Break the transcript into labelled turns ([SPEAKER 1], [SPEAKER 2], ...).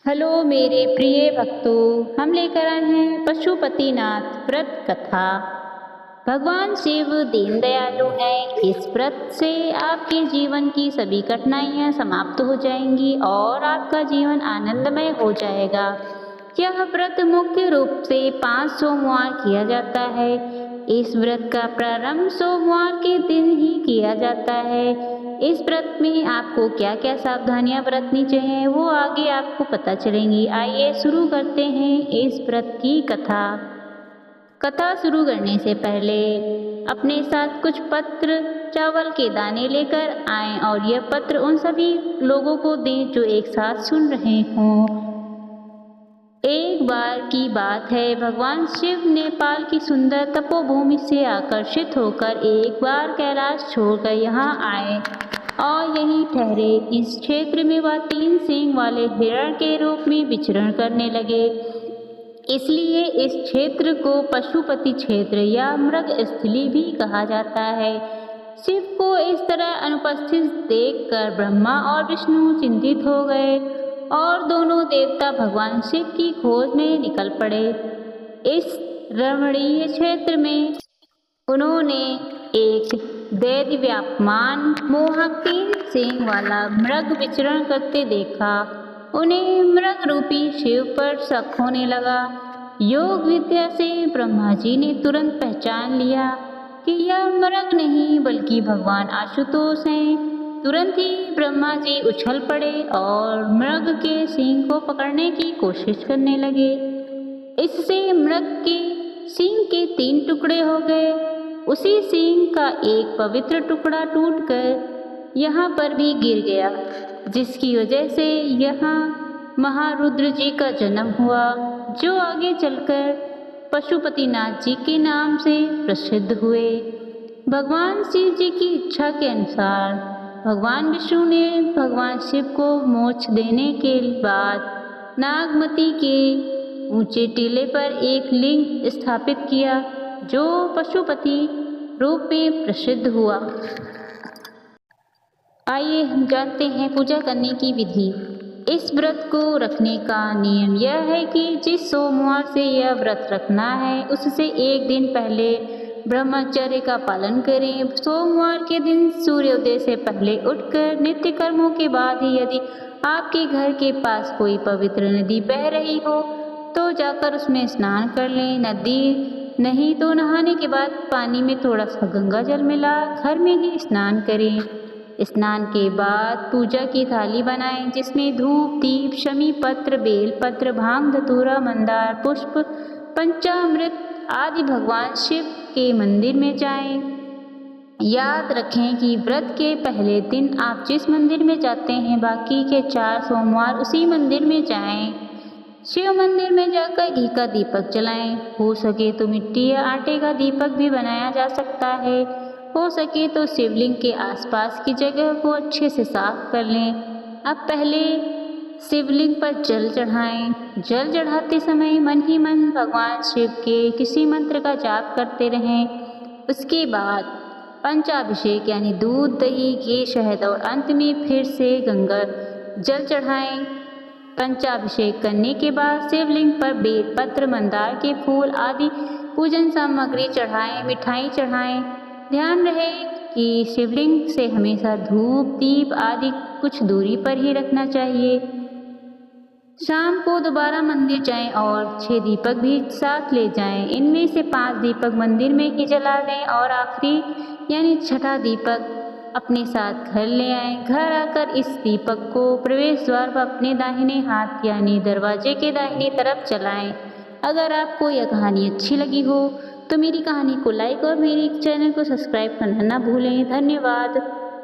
[SPEAKER 1] Hello मेरे प्रिय भक्तों, हम लेकर आए हैं पशुपतिनाथ व्रत कथा। भगवान शिव दीन दयालु हैं। इस व्रत से आपके जीवन की सभी कठिनाइयां समाप्त हो जाएंगी और आपका जीवन आनंदमय हो जाएगा। यह व्रत मुख्य रूप से 5 सोमवार किया जाता है। इस व्रत का प्रारंभ सोमवार के दिन ही किया जाता है। इस व्रत में आपको क्या क्या सावधानियां बरतनी चाहिए वो आगे आपको पता चलेंगी। आइए शुरू करते हैं इस व्रत की कथा। कथा शुरू करने से पहले अपने साथ कुछ पत्र चावल के दाने लेकर आएं और यह पत्र उन सभी लोगों को दें जो एक साथ सुन रहे हों। एक बार की बात है, भगवान शिव नेपाल की सुंदर तपोभूमि से आकर्षित होकर एक बार कैलाश छोड़कर यहाँ आए और यहीं ठहरे। इस क्षेत्र में वह 3 सींग वाले हिरण के रूप में विचरण करने लगे। इसलिए इस क्षेत्र को पशुपति क्षेत्र या मृग स्थली भी कहा जाता है। शिव को इस तरह अनुपस्थित देखकर ब्रह्मा और विष्णु चिंतित हो गए और दोनों देवता भगवान शिव की खोज में निकल पड़े। इस रमणीय क्षेत्र में उन्होंने एक दैदिव्यापमान मोहक 3 सींग वाला मृग विचरण करते देखा। उन्हें मृग रूपी शिव पर शक होने लगा। योग विद्या से ब्रह्मा जी ने तुरंत पहचान लिया कि यह मृग नहीं बल्कि भगवान आशुतोष हैं। तुरंत ही ब्रह्मा जी उछल पड़े और मृग के सींग को पकड़ने की कोशिश करने लगे। इससे मृग के सींग के 3 टुकड़े हो गए। उसी सींग का एक पवित्र टुकड़ा टूटकर यहाँ पर भी गिर गया, जिसकी वजह से यहाँ महारुद्र जी का जन्म हुआ, जो आगे चलकर पशुपतिनाथ जी के नाम से प्रसिद्ध हुए। भगवान शिव जी की इच्छा के अनुसार भगवान विष्णु ने भगवान शिव को मोक्ष देने के बाद नागमती के ऊंचे टीले पर एक लिंग स्थापित किया, जो पशुपति रूप में प्रसिद्ध हुआ। आइए हम जानते हैं पूजा करने की विधि। इस व्रत को रखने का नियम यह है कि जिस सोमवार से यह व्रत रखना है उससे एक दिन पहले ब्रह्मचर्य का पालन करें। सोमवार के दिन सूर्योदय से पहले उठकर नित्य कर्मों के बाद ही यदि आपके घर के पास कोई पवित्र नदी बह रही हो तो जाकर उसमें स्नान कर लें। नदी नहीं तो नहाने के बाद पानी में थोड़ा सा गंगा जल मिला घर में ही स्नान करें। स्नान के बाद पूजा की थाली बनाएं, जिसमें धूप, दीप, शमी पत्र, बेल पत्र, भांग, धतूरा, मंदार पुष्प, पंचामृत आदि भगवान शिव के मंदिर में जाएं। याद रखें कि व्रत के पहले दिन आप जिस मंदिर में जाते हैं बाकी के 4 सोमवार उसी मंदिर में जाएं। शिव मंदिर में जाकर घी का दीपक जलाएं। हो सके तो मिट्टी या आटे का दीपक भी बनाया जा सकता है। हो सके तो शिवलिंग के आसपास की जगह को अच्छे से साफ कर लें। अब पहले शिवलिंग पर जल चढ़ाएं। जल चढ़ाते समय मन ही मन भगवान शिव के किसी मंत्र का जाप करते रहें। उसके बाद पंचाभिषेक यानी दूध, दही, घी, शहद और अंत में फिर से गंगा जल चढ़ाएं। पंचाभिषेक करने के बाद शिवलिंग पर बेल पत्र, मंदार के फूल आदि पूजन सामग्री चढ़ाएं, मिठाई चढ़ाएं। ध्यान रहे कि शिवलिंग से हमेशा धूप, दीप आदि कुछ दूरी पर ही रखना चाहिए। शाम को दोबारा मंदिर जाएं और 6 दीपक भी साथ ले जाएं। इनमें से 5 दीपक मंदिर में ही जला लें और आखिरी यानी छठा दीपक अपने साथ घर ले आएं। घर आकर इस दीपक को प्रवेश द्वार पर अपने दाहिने हाथ यानी दरवाजे के दाहिनी तरफ जलाएं। अगर आपको यह कहानी अच्छी लगी हो तो मेरी कहानी को लाइक और मेरे चैनल को सब्सक्राइब करना ना भूलें। धन्यवाद।